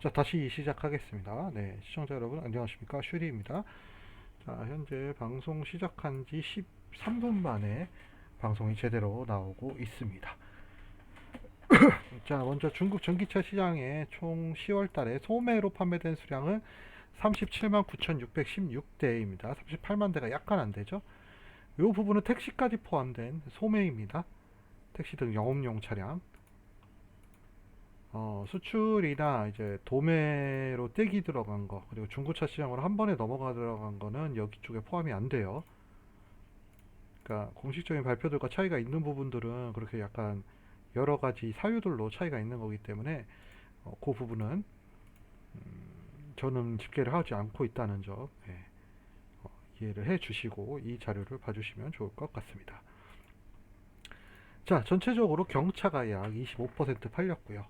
자, 다시 시작하겠습니다. 네, 시청자 여러분 안녕하십니까? 슈리입니다. 자, 현재 방송 시작한 지 13분 만에 방송이 제대로 나오고 있습니다. 자, 먼저 중국 전기차 시장에 총 10월 달에 소매로 판매된 수량은 37만 9,616대입니다. 38만 대가 약간 안 되죠? 이 부분은 택시까지 포함된 소매입니다. 택시 등 영업용 차량. 수출이나 이제 도매로 떼기 들어간 거, 그리고 중고차 시장으로 한 번에 넘어가 들어간 거는 여기 쪽에 포함이 안 돼요. 그러니까 공식적인 발표들과 차이가 있는 부분들은 그렇게 약간 여러 가지 사유들로 차이가 있는 거기 때문에 그 부분은 저는 집계를 하지 않고 있다는 점, 이해를 해 주시고 이 자료를 봐주시면 좋을 것 같습니다. 자, 전체적으로 경차가 약 25% 팔렸고요.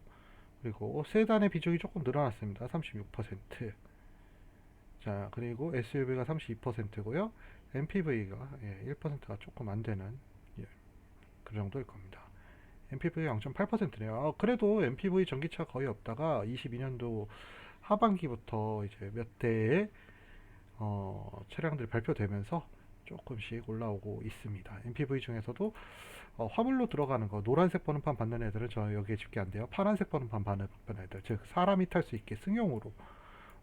그리고 세단의 비중이 조금 늘어났습니다. 36%. 자, 그리고 SUV가 32%고요. MPV가 1%가 조금 안 되는, 예, 그 정도일 겁니다. MPV가 0.8%네요. 그래도 MPV 전기차 거의 없다가 22년도 하반기부터 이제 몇 대의 차량들이 발표되면서 조금씩 올라오고 있습니다. MPV 중에서도 화물로 들어가는 거, 노란색 번호판 받는 애들은 저 여기에 집계 안 돼요. 파란색 번호판 받는 애들, 즉 사람이 탈 수 있게 승용으로,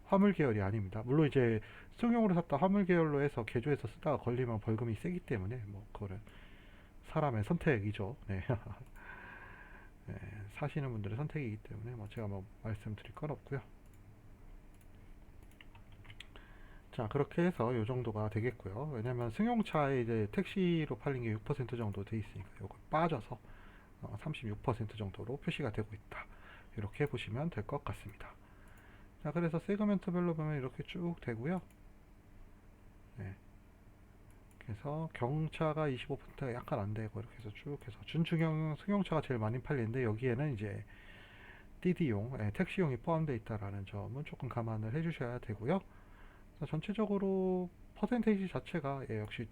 화물 계열이 아닙니다. 물론 이제 승용으로 샀다 화물 계열로 해서 개조해서 쓰다가 걸리면 벌금이 세기 때문에 뭐 그거는 사람의 선택이죠. 네. 네, 사시는 분들의 선택이기 때문에 뭐 제가 뭐 말씀드릴 건 없고요. 자, 그렇게 해서 이 정도가 되겠고요. 왜냐면 승용차에 이제 택시로 팔린 게 6% 정도 돼 있으니까 이거 빠져서 36% 정도로 표시가 되고 있다. 이렇게 보시면 될 것 같습니다. 자, 그래서 세그멘트별로 보면 이렇게 쭉 되고요. 네, 그래서 경차가 25%가 약간 안 되고 이렇게 해서 쭉 해서 준중형 승용차가 제일 많이 팔리는데 여기에는 이제 DD용, 택시용이 포함되어 있다라는 점은 조금 감안을 해주셔야 되고요. 전체적으로 퍼센테이지 자체가 역시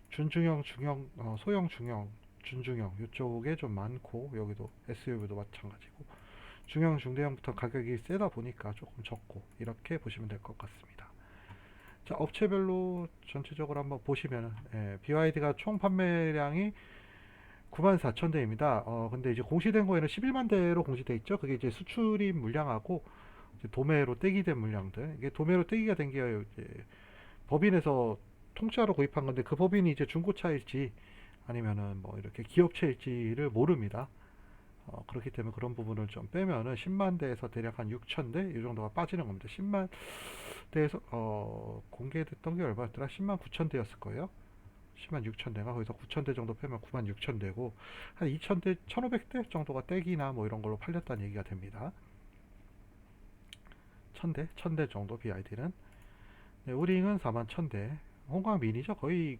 준중형, 중형, 소형, 중형, 준중형 이쪽에 좀 많고 여기도 SUV도 마찬가지고 중형, 중대형부터 가격이 세다 보니까 조금 적고 이렇게 보시면 될 것 같습니다. 자, 업체별로 전체적으로 한번 보시면은 BYD가 총 판매량이 94,000대입니다. 근데 이제 공시된 거에는 11만 대로 공시돼 있죠. 그게 이제 수출입 물량하고 이제 도매로 떼기된 물량들. 이게 도매로 떼기가 된 게 이제 법인에서 통짜로 구입한 건데 그 법인이 이제 중고차일지 아니면은 뭐 이렇게 기업체일지를 모릅니다. 그렇기 때문에 그런 부분을 좀 빼면은 10만 대에서 대략 한 6천 대 이 정도가 빠지는 겁니다. 10만 대에서 공개됐던 게 얼마였더라? 10만 9천 대였을 거예요. 10만 6천 대가 거기서 9천 대 정도 빼면 9만 6천 대고 한 2천 대, 1,500대 정도가 떼기나 뭐 이런 걸로 팔렸다는 얘기가 됩니다. 1,000대, 1,000대 정도 BID는. 네, 우링은 4만 1,000대. 홍광 미니죠. 거의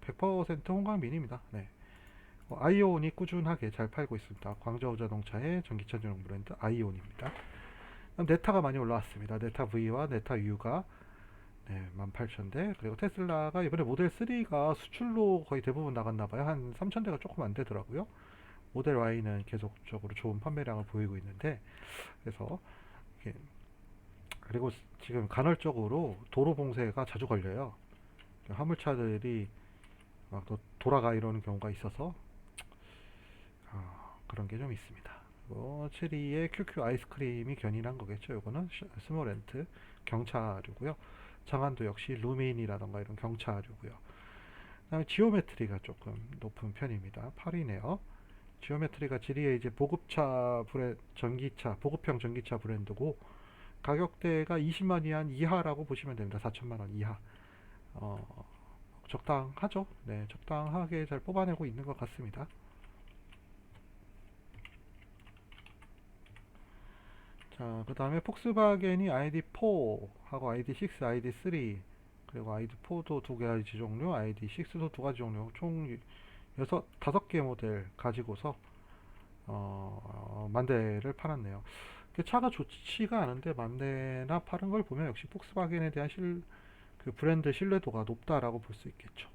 100% 홍광 미니입니다. 네. 아이온이 꾸준하게 잘 팔고 있습니다. 광저우 자동차의 전기차 전용 브랜드 아이온입니다. 네타가 많이 올라왔습니다. 네타 V와 네타 U가 18,000대. 그리고 테슬라가 이번에 모델 3가 수출로 거의 대부분 나갔나봐요. 한 3,000대가 조금 안 되더라고요. 모델 Y는 계속적으로 좋은 판매량을 보이고 있는데, 그래서 그리고 지금 간헐적으로 도로 봉쇄가 자주 걸려요. 화물차들이 막 또 돌아가 이러는 경우가 있어서 그런 게 좀 있습니다. 그리고 체리의 QQ 아이스크림이 견인한 거겠죠. 이거는 스모렌트 경차류고요. 장안도 역시 루민이라던가 이런 경차류고요. 그다음에 지오메트리가 조금 높은 편입니다. 8위네요. 지오메트리가 지리의 이제 보급차 전기차 보급형 전기차 브랜드고 가격대가 20만 위안 이하라고 보시면 됩니다. 4천만 원 이하. 어, 적당하죠. 네, 적당하게 잘 뽑아내고 있는 것 같습니다. 자, 그 다음에 폭스바겐이 ID4하고 ID6, ID3 그리고 ID4도 두 가지 종류, ID6도 두 가지 종류, 총 다섯 개 모델 가지고서 만 대를 팔았네요. 그 차가 좋지가 않은데 만 대나 파는 걸 보면 역시 폭스바겐에 대한 그 브랜드 신뢰도가 높다라고 볼 수 있겠죠.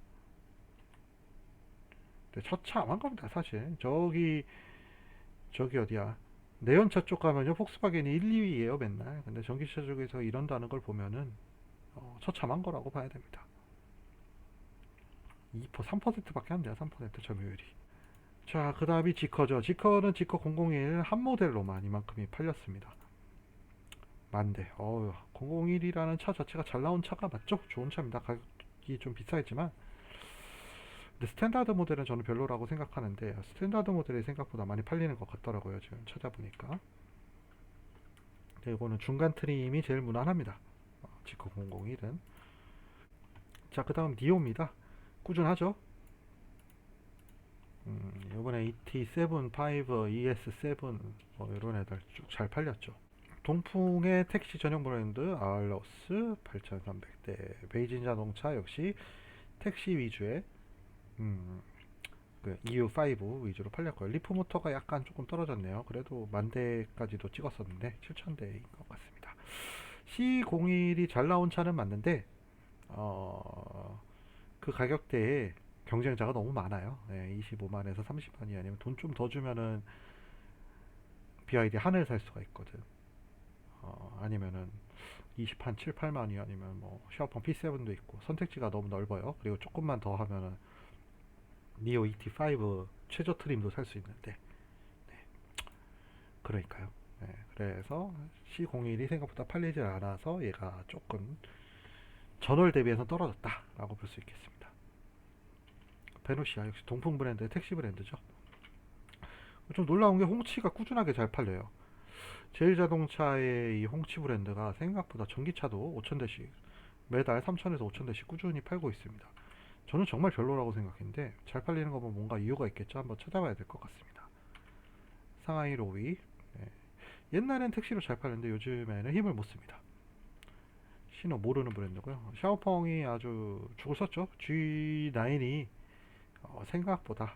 첫 차 안 간 겁니다, 사실. 저기 어디야? 내연차 쪽 가면요 폭스바겐이 1, 2위예요 맨날. 근데 전기차 쪽에서 이런다는 걸 보면은 처참한 거라고 봐야 됩니다. 3%밖에 안 돼요. 3% 점유율이. 자, 그 다음이 지커죠. 지커는 지커 001 한 모델로만 이만큼이 팔렸습니다. 만대. 001이라는 차 자체가 잘 나온 차가 맞죠? 좋은 차입니다. 가격이 좀 비싸겠지만. 근데 스탠다드 모델은 저는 별로라고 생각하는데 스탠다드 모델이 생각보다 많이 팔리는 것 같더라고요. 지금 찾아보니까. 이거는 중간 트림이 제일 무난합니다. 지커 001은. 자, 그 다음 니오입니다. 꾸준하죠? 이번에 ET7, 5, ES7 이런 애들 쭉 잘 팔렸죠. 동풍의 택시 전용 브랜드 아울러스 8300대, 베이진 자동차 역시 택시 위주의 그 EU5 위주로 팔렸고요. 리프 모터가 약간 조금 떨어졌네요. 그래도 10,000대까지도 찍었었는데 7,000대인 것 같습니다. C01이 잘 나온 차는 맞는데 그 가격대에 경쟁자가 너무 많아요. 네, 25만에서 30만이 아니면 돈 좀 더 주면은 BYD 하늘 살 수가 있거든. 아니면은 20한 7, 8만이 아니면 뭐 샤오펑 P7도 있고 선택지가 너무 넓어요. 그리고 조금만 더 하면은 니오 ET5 최저 트림도 살 수 있는데 그러니까요. 네, 그래서 C01이 생각보다 팔리질 않아서 얘가 조금 전월 대비해서 떨어졌다라고 볼 수 있겠습니다. 베노시아 역시 동풍 브랜드의 택시 브랜드죠. 좀 놀라운 게 홍치가 꾸준하게 잘 팔려요. 제일자동차의 이 홍치 브랜드가 생각보다 전기차도 5,000대씩 매달 3,000에서 5,000대씩 꾸준히 팔고 있습니다. 저는 정말 별로라고 생각했는데 잘 팔리는 거 보면 뭔가 이유가 있겠죠. 한번 찾아봐야 될 것 같습니다. 상하이 로위. 네. 옛날엔 택시로 잘 팔렸는데 요즘에는 힘을 못 씁니다. 신호 모르는 브랜드고요. 샤오펑이 아주 죽을 썼죠. G9이 생각보다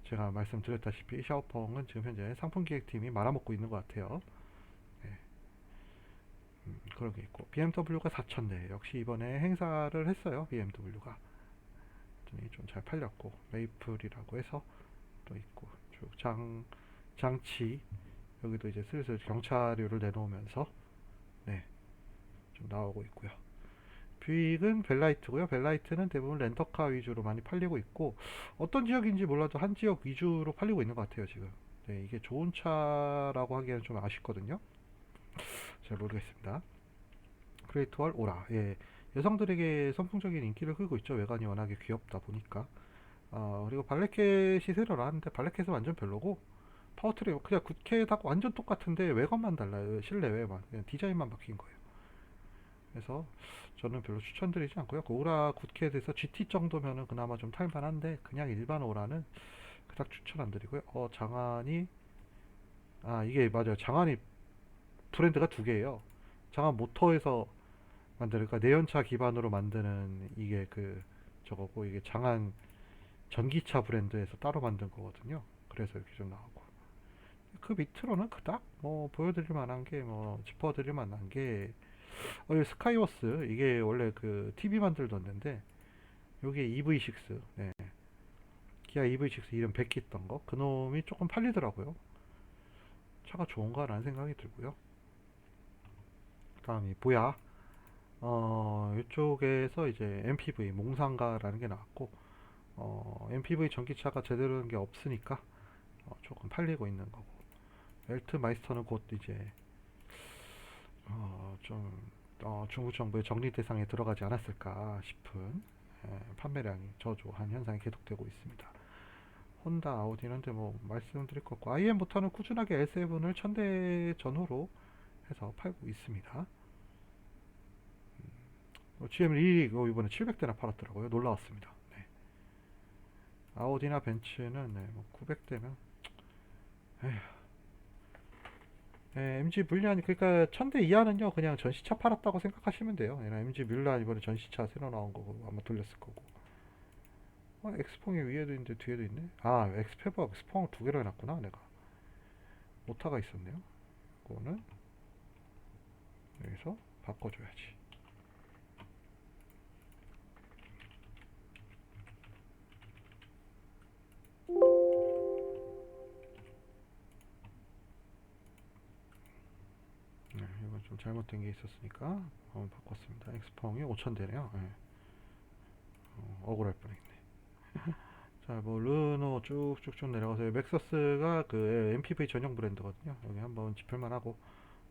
제가 말씀드렸다시피 샤오펑은 지금 현재 상품기획팀이 말아먹고 있는 것 같아요. 네, 그런 게 있고 BMW가 4,000대 역시 이번에 행사를 했어요. BMW가 좀 잘 팔렸고 메이플이라고 해서 또 있고 쭉 장치 여기도 이제 슬슬 경차류를 내놓으면서 네, 좀 나오고 있고요. 뷰익은 벨라이트고요. 벨라이트는 대부분 렌터카 위주로 많이 팔리고 있고 어떤 지역인지 몰라도 한 지역 위주로 팔리고 있는 것 같아요 지금. 네, 이게 좋은 차라고 하기에는 좀 아쉽거든요. 잘 모르겠습니다. 그레이트월 오라. 예, 여성들에게 선풍적인 인기를 끌고 있죠. 외관이 워낙에 귀엽다 보니까. 그리고 발레켓이 새로 나왔는데 발레켓은 완전 별로고 파워트레인 그냥 굿캣하고 완전 똑같은데 외관만 달라요. 실내외만 그냥 디자인만 바뀐 거예요. 그래서 저는 별로 추천드리지 않고요. 그 오라 굿캣에서 GT 정도면은 그나마 좀 탈만한데 그냥 일반 오라는 그닥 추천 안 드리고요. 장안이 이게 맞아요. 장안이 브랜드가 두 개예요. 장안 모터에서 만드니까 내연차 기반으로 만드는 이게 그 저거고 이게 장안 전기차 브랜드에서 따로 만든 거거든요. 그래서 이렇게 좀 나오고 그 밑으로는 그닥 뭐 보여드릴 만한 게 뭐 짚어드릴 만한 게 스카이워스 이게 원래 그 TV 만들던데 요게 EV6 네. 기아 EV6 이름 백기 있던 거 그놈이 조금 팔리더라고요. 차가 좋은가라는 생각이 들고요. 다음이 보야 이쪽에서 이제 MPV 몽상가라는 게 나왔고 MPV 전기차가 제대로 된 게 없으니까 조금 팔리고 있는 거고 웰트 마이스터는 곧 이제 좀 중국 정부의 정리 대상에 들어가지 않았을까 싶은 판매량이 저조한 현상이 계속되고 있습니다. 혼다, 아우디는 뭐 말씀드릴 것 같고 IM부터는 꾸준하게 L7을 1000대 전후로 해서 팔고 있습니다. GM1 이번에 700대나 팔았더라고요. 놀라웠습니다. 네. 아우디나 벤츠는 뭐 900대면 MG 물리안 그러니까 1000대 이하는요 그냥 전시차 팔았다고 생각하시면 돼요. MG 뮬란 이번에 전시차 새로 나온 거고 아마 돌렸을 거고. 엑스퐁이 위에도 있는데 뒤에도 있네. 엑스페버 엑스퐁 두 개로 해놨구나 내가. 오타가 있었네요. 이거는 여기서 바꿔줘야지. 이건 좀 잘못된 게 있었으니까 한번 바꿨습니다. 엑스펑이 5,000대네요. 억울할 뻔했네. 자, 뭐 르노 쭉쭉쭉 내려가서 맥서스가 그 MPV 전용 브랜드거든요. 여기 한번 짚을만 하고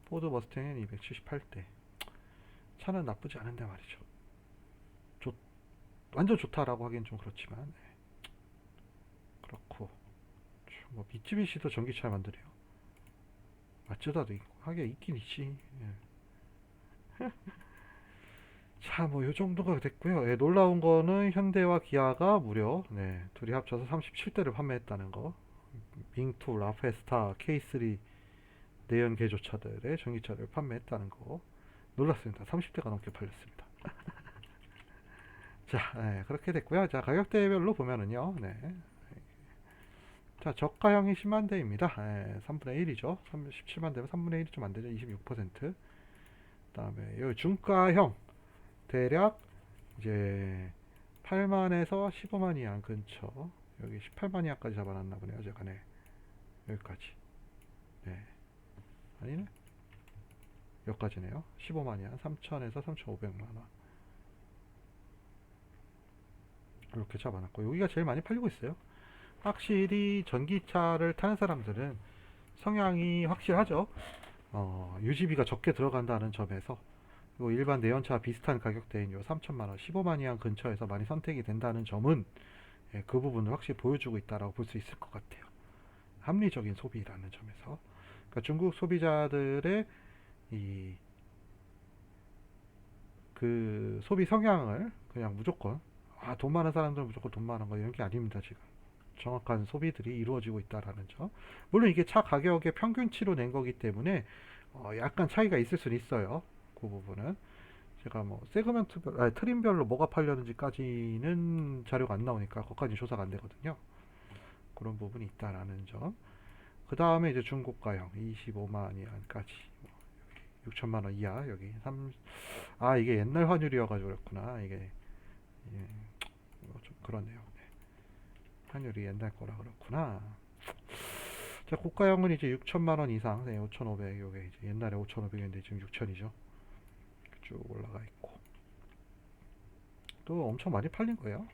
포드 머스탱은 278대. 차는 나쁘지 않은데 말이죠. 좋, 완전 좋다라고 하기엔 좀 그렇지만 그렇고 뭐 미쯔비시도 전기차 만드네요. 마츠다도 있고 하게 있긴 있지. 자, 뭐 요 정도가 됐고요. 놀라운 거는 현대와 기아가 무려 둘이 합쳐서 37대를 판매했다는 거. 밍투, 라페스타, K3 내연 개조차들의 전기차를 판매했다는 거. 놀랐습니다. 30대가 넘게 팔렸습니다. 자, 그렇게 됐고요. 자, 가격대별로 보면은요. 자, 저가형이 10만 대입니다. 3분의 1이죠. 17만 대면 3분의 1이 좀 안 되죠. 26%. 그다음에 요 중가형 대략 이제 8만에서 15만 이하 근처. 여기 18만 이하까지 잡아놨나 보네요. 제가 여기까지. 아니네. 여기까지네요. 15만 이하 3천에서 3,500만 원. 이렇게 잡아놨고 여기가 제일 많이 팔리고 있어요. 확실히 전기차를 타는 사람들은 성향이 확실하죠. 유지비가 적게 들어간다는 점에서 그리고 일반 내연차 비슷한 가격대인 요 3천만 원, 15만 이하 근처에서 많이 선택이 된다는 점은 그 부분을 확실히 보여주고 있다라고 볼 수 있을 것 같아요. 합리적인 소비라는 점에서 그러니까 중국 소비자들의 이 그 소비 성향을 그냥 무조건 돈 많은 사람들은 무조건 돈 많은 거 이런 게 아닙니다. 지금 정확한 소비들이 이루어지고 있다라는 점. 물론 이게 차 가격의 평균치로 낸 거기 때문에 약간 차이가 있을 수는 있어요. 그 부분은 제가 뭐 세그먼트별, 트림별로 뭐가 팔렸는지까지는 자료가 안 나오니까 거기까지 조사가 안 되거든요. 그런 부분이 있다라는 점. 그 다음에 이제 중고가형 25만 이하까지 6천만 원 이하 여기 3, 이게 옛날 환율이어가지고 그렇구나. 이게 좀 그렇네요. 환율이 옛날 거라 그렇구나. 자, 고가형은 이제 6천만 원 이상, 5,500, 요게 이제 옛날에 5,500인데 지금 6천이죠. 쭉 올라가 있고. 또 엄청 많이 팔린 거예요.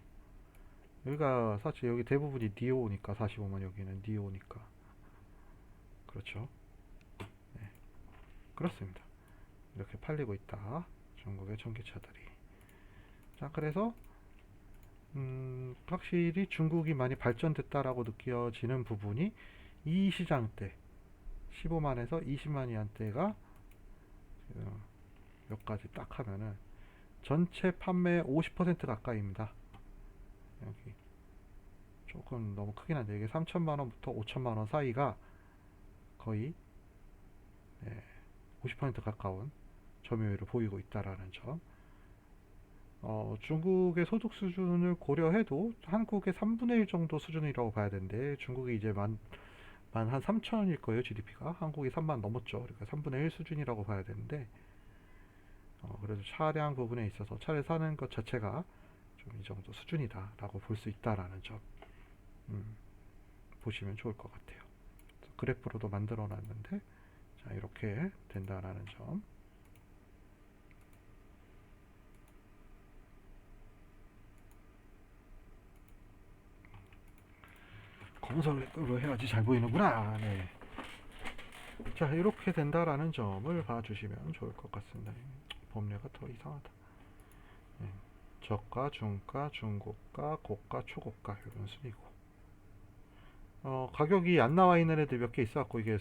여기가 사실 여기 대부분이 니오니까 45만 여기는 니오니까. 그렇죠. 그렇습니다. 이렇게 팔리고 있다. 중국의 전기차들이. 자, 그래서 확실히 중국이 많이 발전됐다라고 느껴지는 부분이 이 시장대 15만에서 20만 이한대가 여기까지 딱 하면은 전체 판매 50% 가까이입니다. 여기 조금 너무 크긴 한데 이게 3천만원부터 5천만원 사이가 거의 50% 가까운 점유율을 보이고 있다라는 점. 중국의 소득 수준을 고려해도 한국의 3분의 1 정도 수준이라고 봐야 되는데 중국이 이제 만 한 3천일 거예요. GDP가 한국이 3만 넘었죠. 그러니까 3분의 1 수준이라고 봐야 되는데 그래도 차량 부분에 있어서 차를 사는 것 자체가 좀 이 정도 수준이다라고 볼 수 있다라는 점 보시면 좋을 것 같아요. 그래프로도 만들어 놨는데 자, 이렇게 된다라는 점. 검은색으로 해야지 잘 보이는구나. 자, 이렇게 된다라는 점을 봐주시면 좋을 것 같습니다. 범례가 더 이상하다. 저가, 중가, 중고가, 고가, 초고가 이런 순이고 가격이 안 나와 있는 애들 몇 개 있어갖고 이게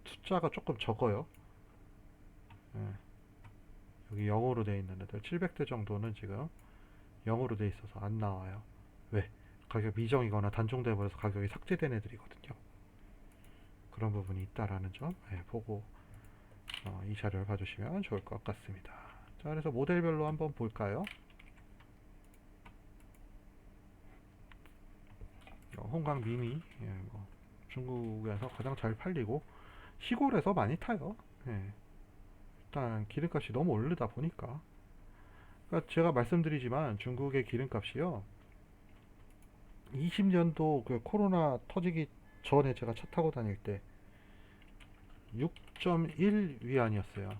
숫자가 조금 적어요. 여기 0으로 되어 있는 애들 700대 정도는 지금 0으로 되어 있어서 안 나와요. 왜? 가격 미정이거나 단종돼 버려서 가격이 삭제된 애들이거든요. 그런 부분이 있다라는 점 보고 이 자료를 봐주시면 좋을 것 같습니다. 자, 그래서 모델별로 한번 볼까요? 홍강 미니 뭐 중국에서 가장 잘 팔리고 시골에서 많이 타요. 일단 기름값이 너무 오르다 보니까 그러니까 제가 말씀드리지만 중국의 기름값이요 20년도 그 코로나 터지기 전에 제가 차 타고 다닐 때 6.1 위안이었어요.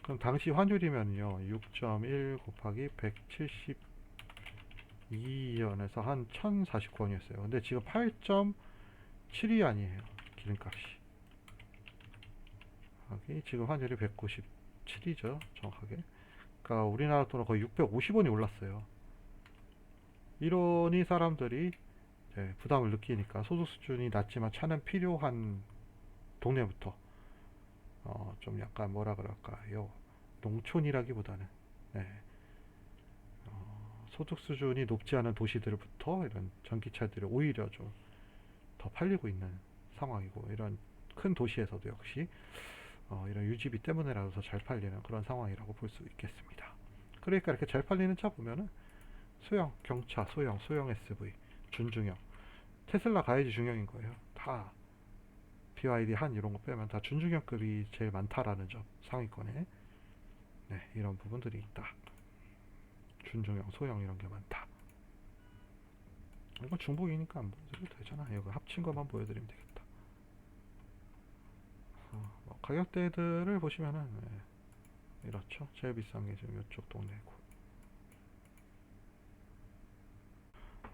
그럼 당시 환율이면요 6.1 곱하기 172원에서 한 1049원이었어요. 근데 지금 8.7위안이에요 기름값이. 여기 지금 환율이 197이죠 정확하게. 그러니까 우리나라 돈은 거의 650원이 올랐어요. 이러니 사람들이 부담을 느끼니까 소득 수준이 낮지만 차는 필요한 동네부터 좀 약간 뭐라 그럴까요? 농촌이라기보다는 네, 소득 수준이 높지 않은 도시들부터 이런 전기차들이 오히려 좀 더 팔리고 있는 상황이고, 이런 큰 도시에서도 역시 이런 유지비 때문에라도 더 잘 팔리는 그런 상황이라고 볼 수 있겠습니다. 그러니까 이렇게 잘 팔리는 차 보면은 소형, 경차, 소형 SUV, 준중형, 테슬라 가야지 중형인 거예요. 다 BYD 한 이런 거 빼면 다 준중형급이 제일 많다라는 점, 상위권에. 네, 이런 부분들이 있다. 준중형, 소형 이런 게 많다. 이거 중복이니까 안 보여드려도 되잖아. 이거 합친 것만 보여드리면 되겠다. 뭐 가격대들을 보시면은 이렇죠. 제일 비싼 게 지금 이쪽 동네고.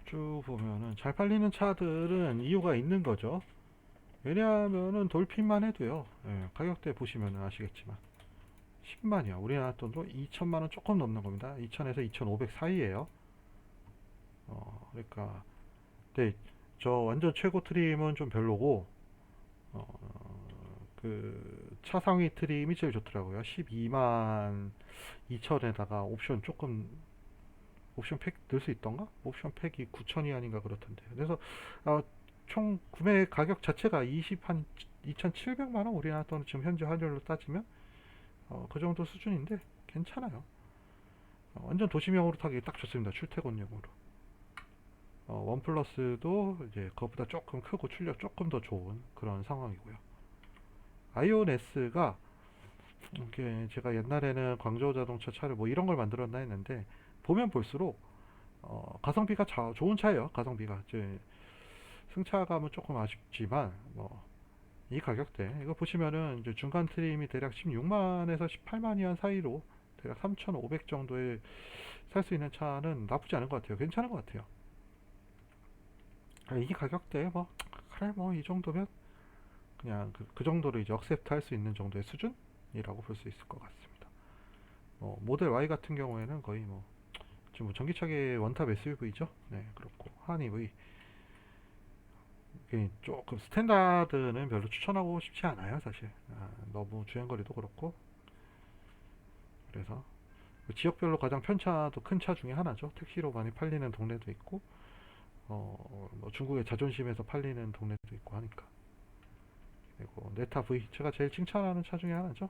쭉 보면은 잘 팔리는 차들은 이유가 있는 거죠. 왜냐하면은 돌핀만 해도요. 가격대 보시면은 아시겠지만 10만이야. 우리나라 돈으로 2천만원 조금 넘는 겁니다. 2천에서 2,500 사이에요. 그러니까 근데 저 완전 최고 트림은 좀 별로고 그 차상위 트림이 제일 좋더라고요. 12만 2천에다가 옵션 팩 넣을 수 있던가? 옵션 팩이 9천이 아닌가 그렇던데. 그래서 총 구매 가격 자체가 20한 2,700만 원, 우리나라 돈 지금 현재 환율로 따지면 그 정도 수준인데 괜찮아요. 완전 도심형으로 타기 딱 좋습니다. 출퇴근용으로. 원 플러스도 이제 그것보다 조금 크고 출력 조금 더 좋은 그런 상황이고요. 아이온 S가 이게 제가 옛날에는 광저우 자동차 차를 뭐 이런 걸 만들었나 했는데 보면 볼수록 가성비가 좋은 차예요. 가성비가 이제 승차감은 조금 아쉽지만 뭐 이 가격대 이거 보시면은 이제 중간 트림이 대략 16만에서 18만 위안 사이로 대략 3,500 정도에 살 수 있는 차는 나쁘지 않은 것 같아요. 괜찮은 것 같아요. 이 가격대에 뭐 그래 뭐 이 정도면 그냥 그 정도로 이제 억셉트 할 수 있는 정도의 수준이라고 볼 수 있을 것 같습니다. 모델 Y 같은 경우에는 거의 뭐 지금 뭐 전기차계 원탑 SUV죠. 네, 그렇고 한 EV 조금 스탠다드는 별로 추천하고 싶지 않아요, 사실. 너무 주행거리도 그렇고. 그래서 지역별로 가장 편차도 큰 차 중에 하나죠. 택시로 많이 팔리는 동네도 있고, 뭐 중국의 자존심에서 팔리는 동네도 있고 하니까. 그리고 네타 V 제가 제일 칭찬하는 차 중에 하나죠.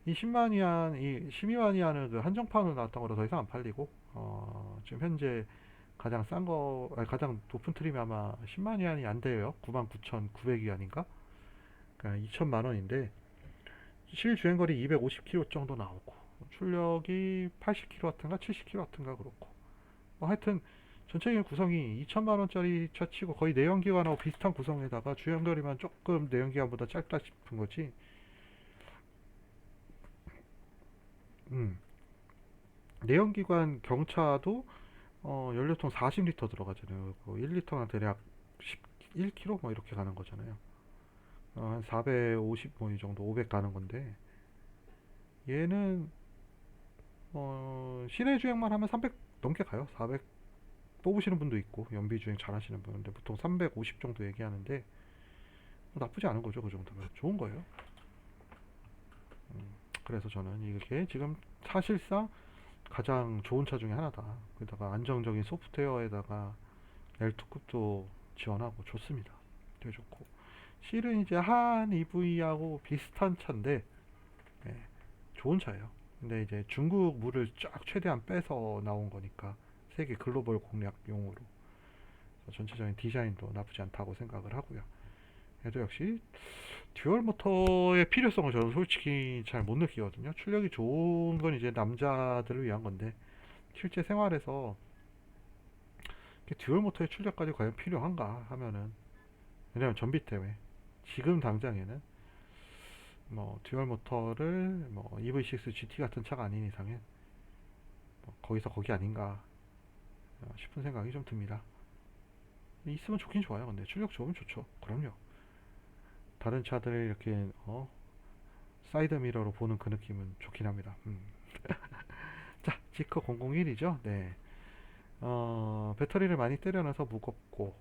이 10만 위안, 이 12만 위안은 그 한정판으로 나왔던 거라 더 이상 안 팔리고, 지금 현재 가장 싼 거, 가장 높은 트림이 아마 10만 위안이 안 돼요. 99,900 위안인가? 그러니까 2천만 원인데 실 주행거리 250km 정도 나오고 출력이 80kW인가 70kW인가 그렇고 뭐 하여튼 전체적인 구성이 2천만 원짜리 차 치고 거의 내연기관하고 비슷한 구성에다가 주행거리만 조금 내연기관보다 짧다 싶은 거지. 음. 내연기관 경차도 연료통 40리터 들어가잖아요. 1리터가 대략 11km 뭐 이렇게 가는 거잖아요. 한 450 뭐 이 정도 500 가는 건데 얘는 시내 주행만 하면 300 넘게 가요. 400 뽑으시는 분도 있고 연비 주행 잘 하시는 분인데 보통 350 정도 얘기하는데 나쁘지 않은 거죠. 그 정도면 좋은 거예요. 그래서 저는 이게 지금 사실상 가장 좋은 차 중에 하나다. 게다가 안정적인 소프트웨어에다가 L2급도 지원하고 좋습니다. 되게 좋고 실은 이제 한 EV하고 비슷한 차인데 네, 좋은 차예요. 근데 이제 중국 물을 쫙 최대한 빼서 나온 거니까 세계 글로벌 공략용으로 전체적인 디자인도 나쁘지 않다고 생각을 하고요. 그래도 역시 듀얼 모터의 필요성을 저는 솔직히 잘 못 느끼거든요. 출력이 좋은 건 이제 남자들을 위한 건데 실제 생활에서 듀얼 모터의 출력까지 과연 필요한가 하면은 왜냐면 전비 때문에. 지금 당장에는 뭐 듀얼 모터를 뭐 EV6 GT 같은 차가 아닌 이상은 뭐 거기서 거기 아닌가 싶은 생각이 좀 듭니다. 있으면 좋긴 좋아요. 근데 출력 좋으면 좋죠. 그럼요. 다른 차들을 이렇게 사이드 미러로 보는 그 느낌은 좋긴 합니다. 자, 지커 001이죠. 네. 배터리를 많이 때려놔서 무겁고,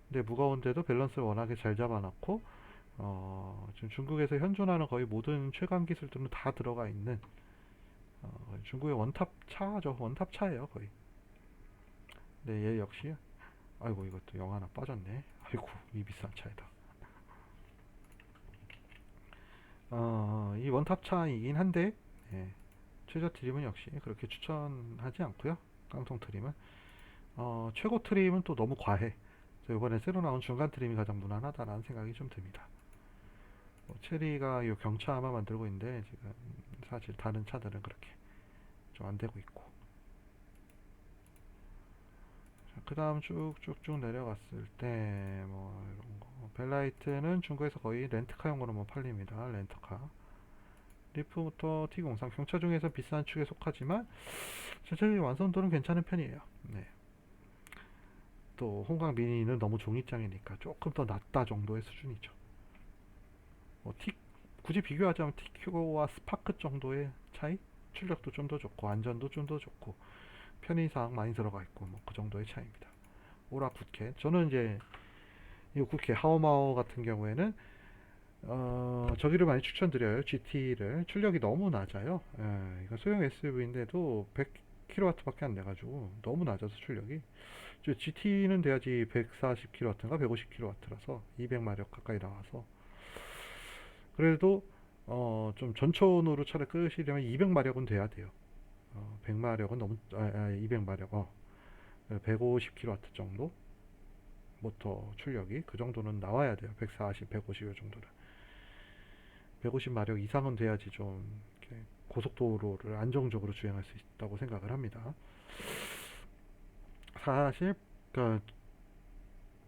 근데 무거운데도 밸런스를 워낙에 잘 잡아놨고, 지금 중국에서 현존하는 거의 모든 최강 기술들은 다 들어가 있는 중국의 원탑 차죠. 원탑 차예요, 거의. 네, 얘 역시. 아이고, 이것도 영 하나 빠졌네. 아이고, 이 비싼 차이다. 이 원탑 차이긴 한데, 예, 최저 트림은 역시 그렇게 추천하지 않고요. 깡통 트림은. 최고 트림은 또 너무 과해. 이번에 새로 나온 중간 트림이 가장 무난하다라는 생각이 좀 듭니다. 체리가 이 경차 아마 만들고 있는데 지금 사실 다른 차들은 그렇게 좀 안 되고 있고. 그 다음 쭉쭉쭉 내려갔을 때 뭐 이런 거 벨라이트는 중국에서 거의 렌트카용으로만 팔립니다. 렌터카. 리프부터 T03 경차 중에서 비싼 축에 속하지만 전체적인 완성도는 괜찮은 편이에요. 네. 또 홍강 미니는 너무 종이장이니까 조금 더 낫다 정도의 수준이죠. 뭐 굳이 비교하자면 TQ와 스파크 정도의 차이? 출력도 좀 더 좋고 안전도 좀 더 좋고 편의사항 많이 들어가 있고 뭐 그 정도의 차이입니다. 오라 굿캣. 저는 이제 이 굿캣 하오마오 같은 경우에는 저기를 많이 추천드려요. GT를 출력이 너무 낮아요. 예, 이거 소형 SUV인데도 100kW밖에 안 돼가지고 너무 낮아서 출력이 GT는 돼야지 140kW인가 150kW라서 200마력 가까이 나와서 그래도 좀 전천후로 차를 끄시려면 200마력은 돼야 돼요. 100마력은 너무 200마력 150kW 정도 모터 출력이 그 정도는 나와야 돼요. 140, 150요 정도는 150마력 이상은 돼야지 좀 고속도로를 안정적으로 주행할 수 있다고 생각을 합니다. 사실 그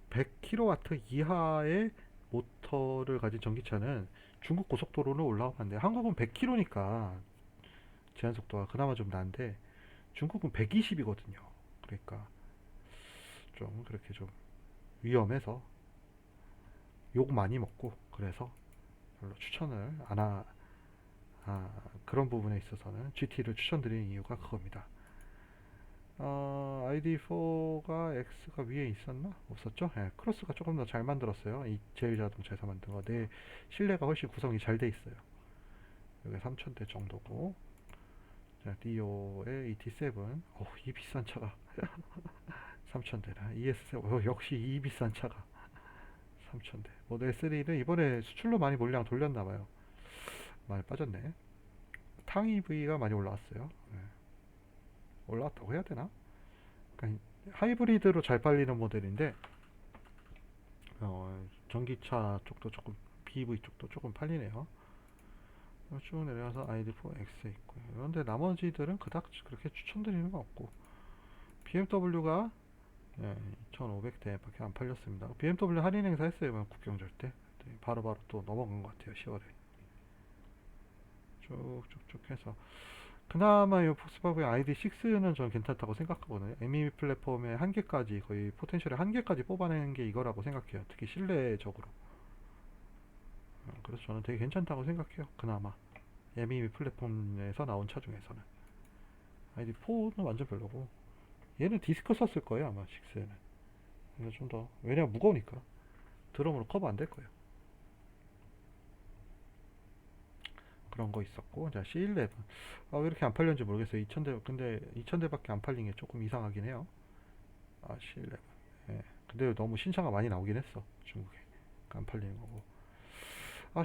100kW 이하의 모터를 가진 전기차는 중국 고속도로는 올라오면 안 돼요. 한국은 100km니까 제한 속도가 그나마 좀 나은데 중국은 120이거든요. 그러니까 좀 그렇게 좀 위험해서 욕 많이 먹고 그래서 별로 추천을 안 그런 부분에 있어서는 GT를 추천드리는 이유가 그겁니다. ID4가 X가 위에 있었나? 없었죠? 예, 크로스가 조금 더 잘 만들었어요. 이 제일 자동차에서 만든 거. 내 실내가 훨씬 구성이 잘 돼 있어요. 여기 3,000대 정도고. 자, 디오의 ET7. 이 비싼 차가 3,000대나. ES7. 역시 이 비싼 차가 3,000대. 모델 3는 이번에 수출로 많이 물량 돌렸나봐요. 많이 빠졌네. 탕 EV가 많이 올라왔어요. 예. 올라왔다고 해야 되나? 그러니까 하이브리드로 잘 팔리는 모델인데 전기차 쪽도 조금 BEV 쪽도 조금 팔리네요. 쭉 내려가서 ID4X 있고요. 그런데 나머지들은 그닥 그렇게 추천드리는 거 없고 BMW가 2,500대밖에 안 팔렸습니다. BMW 할인 행사 했어요. 이번 국경절 때. 바로바로 또 넘어간 것 같아요. 10월에. 쭉쭉쭉 해서 그나마 이 폭스바겐 ID6는 전 괜찮다고 생각하거든요. MEB 플랫폼의 한계까지 거의 포텐셜의 한계까지 뽑아내는 게 이거라고 생각해요. 특히 실내적으로. 그래서 저는 되게 괜찮다고 생각해요. 그나마 MEB 플랫폼에서 나온 차 중에서는 ID4는 완전 별로고 얘는 디스크 썼을 거예요 아마 6에는. 그래서 좀 더 왜냐면 무거우니까 드럼으로 커버 안 될 거예요. 그런 거 있었고 자 C11 왜 이렇게 안 팔렸는지 모르겠어요. 2,000대 근데 2,000대밖에 안 팔린 게 조금 이상하긴 해요. C11 예. 근데 너무 신차가 많이 나오긴 했어 중국에. 안 팔리는 거고.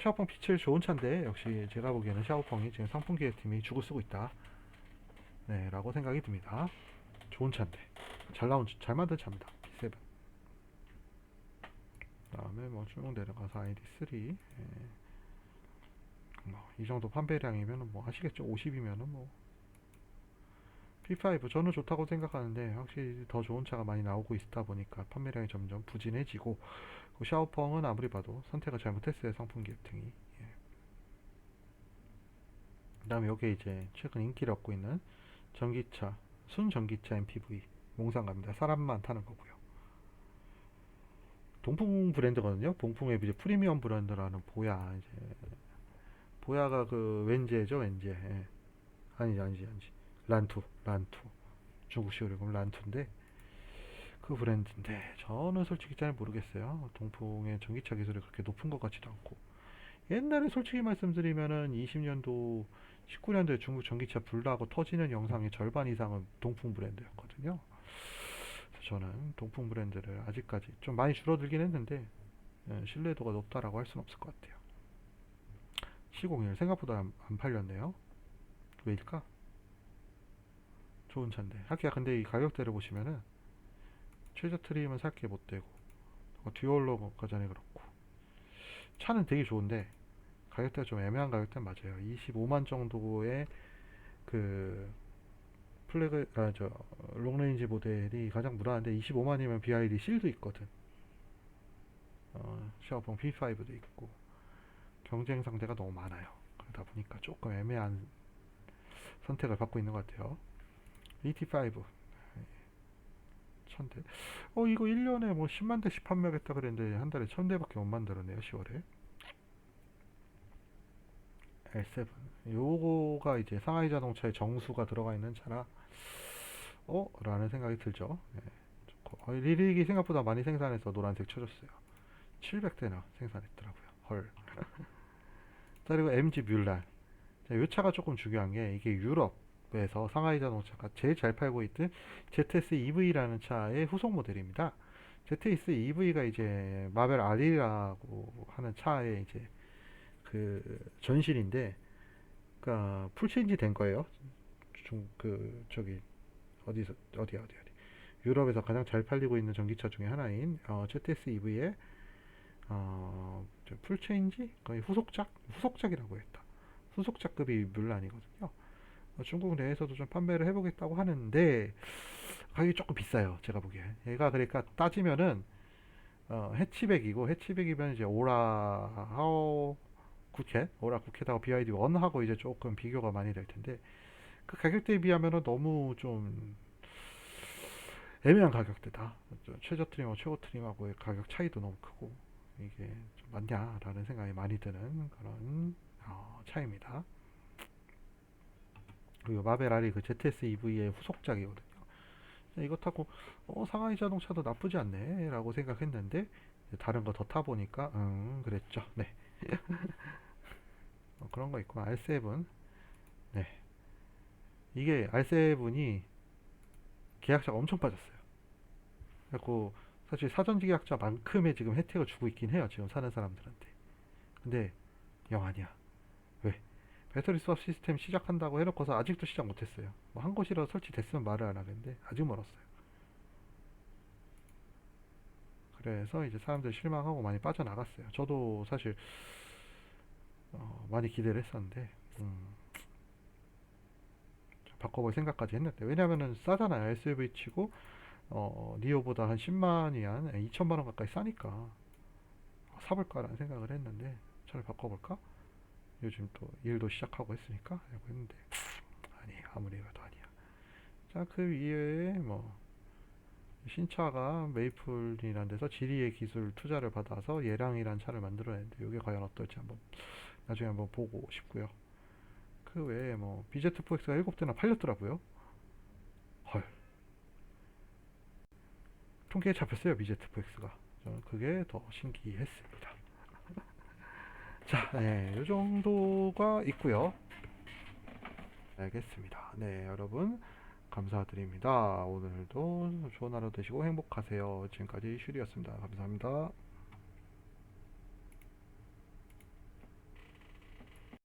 샤오펑 P7 좋은 차인데 역시 제가 보기에는 샤오펑이 지금 상품기획팀이 죽을 쓰고 있다 네 라고 생각이 듭니다. 좋은 차인데 잘 만든 차입니다. P7. 그 다음에 뭐 쭉 내려가서 ID3 이 정도 판매량이면 뭐 하시겠죠. 50이면은 뭐 P5 저는 좋다고 생각하는데 확실히 더 좋은 차가 많이 나오고 있다 보니까 판매량이 점점 부진해지고 샤오펑은 아무리 봐도 선택을 잘못했어요. 상품 기획등이. 예. 그 다음에 요게 이제 최근 인기를 얻고 있는 전기차, 순전기차 MPV 몽상가입니다. 사람만 타는 거고요. 동풍 브랜드거든요. 동풍의 이제 프리미엄 브랜드라는 보야. 이제 보야가 그 웬제죠, 웬제. 예. 아니지. 란투. 중국식으로 읽으면 란투인데 그 브랜드인데 저는 솔직히 잘 모르겠어요. 동풍의 전기차 기술이 그렇게 높은 것 같지도 않고 옛날에 솔직히 말씀드리면은 20년도 19년도에 중국 전기차 불나고 터지는 영상의 절반 이상은 동풍 브랜드였거든요. 그래서 저는 동풍 브랜드를 아직까지 좀 많이 줄어들긴 했는데 신뢰도가 높다라고 할 수는 없을 것 같아요. 시공일 생각보다 안 팔렸네요. 왜일까? 좋은 차인데. 하기야 근데 이 가격대를 보시면은 최저 트림은 살 게 못 되고 듀얼로가 전에 그렇고 차는 되게 좋은데 가격대가 좀 애매한 가격대 맞아요. 25만 정도의 그 플래그 저 롱레인지 모델이 가장 무난한데 25만이면 BYD 실도 있거든. 샤오펑 P5도 있고 경쟁 상대가 너무 많아요. 그러다 보니까 조금 애매한 선택을 받고 있는 것 같아요. ET5 1000대. 이거 1년에 뭐 10만 대씩 판매하겠다 그랬는데 한 달에 1000대밖에 못 만들었네요. 10월에. L7. 요거가 이제 상하이 자동차의 정수가 들어가 있는 차라 라는 생각이 들죠. 네, 좋고. 리릭이 생각보다 많이 생산해서 노란색 쳐줬어요. 700대나 생산했더라고요. 헐. 자, 그리고 MG 뮬란. 자, 이 차가 조금 중요한 게 이게 유럽에서 상하이 자동차가 제일 잘 팔고 있던 ZS EV라는 차의 후속 모델입니다. ZS EV가 이제 마벨 R이라고 하는 차의 이제 그 전신인데, 그러니까 풀체인지 된 거예요. 저기 어디야. 유럽에서 가장 잘 팔리고 있는 전기차 중에 하나인 ZS EV의 풀체인지 거의 후속작이라고 했다. 후속작급이 뮬란이거든요. 중국 내에서도 좀 판매를 해보겠다고 하는데 가격이 조금 비싸요. 제가 보기엔. 얘가 그러니까 따지면은 해치백이면 이제 오라 쿠켓하고 BYD 1하고 이제 조금 비교가 많이 될 텐데 그 가격대에 비하면은 너무 좀 애매한 가격대다. 최저 트림하고 최고 트림하고의 가격 차이도 너무 크고 이게 좀 맞냐라는 생각이 많이 드는 그런 차입니다. 그리고 마벨 R이 그 ZS EV의 후속작이거든요. 이거 타고 상하이 자동차도 나쁘지 않네 라고 생각했는데 다른 거 더 타보니까 그랬죠. 네. 그런 거 있고 R7. 네. 이게 R7이 계약자가 엄청 빠졌어요. 그래고 사실 사전 계약자만큼의 지금 혜택을 주고 있긴 해요. 지금 사는 사람들한테. 근데 영 아니야. 왜? 배터리 수압 시스템 시작한다고 해놓고서 아직도 시작 못했어요. 뭐 한 곳이라도 설치됐으면 말을 안 하겠는데 아직 멀었어요. 그래서 이제 사람들 실망하고 많이 빠져나갔어요. 저도 사실 많이 기대를 했었는데 바꿔볼 생각까지 했는데 왜냐면은 싸잖아요. SUV 치고 니오보다 한 10만 위안 2천만 원 가까이 싸니까 사볼까라는 생각을 했는데 차를 바꿔볼까? 요즘 또 일도 시작하고 했으니까 라고 했는데 아니 아무리 봐도 아니야. 자, 그 이외에 뭐 신차가 메이플이라는 데서 지리의 기술 투자를 받아서 예랑이라는 차를 만들어냈는데 이게 과연 어떨지 나중에 한번 보고 싶고요. 그 외에 뭐 BZ4X가 7대나 팔렸더라고요. 헐. 통계에 잡혔어요. BZ4X가. 저는 그게 더 신기했습니다. 자, 네, 이 정도가 있고요. 알겠습니다. 네, 여러분 감사드립니다. 오늘도 좋은 하루 되시고 행복하세요. 지금까지 슈리였습니다. 감사합니다.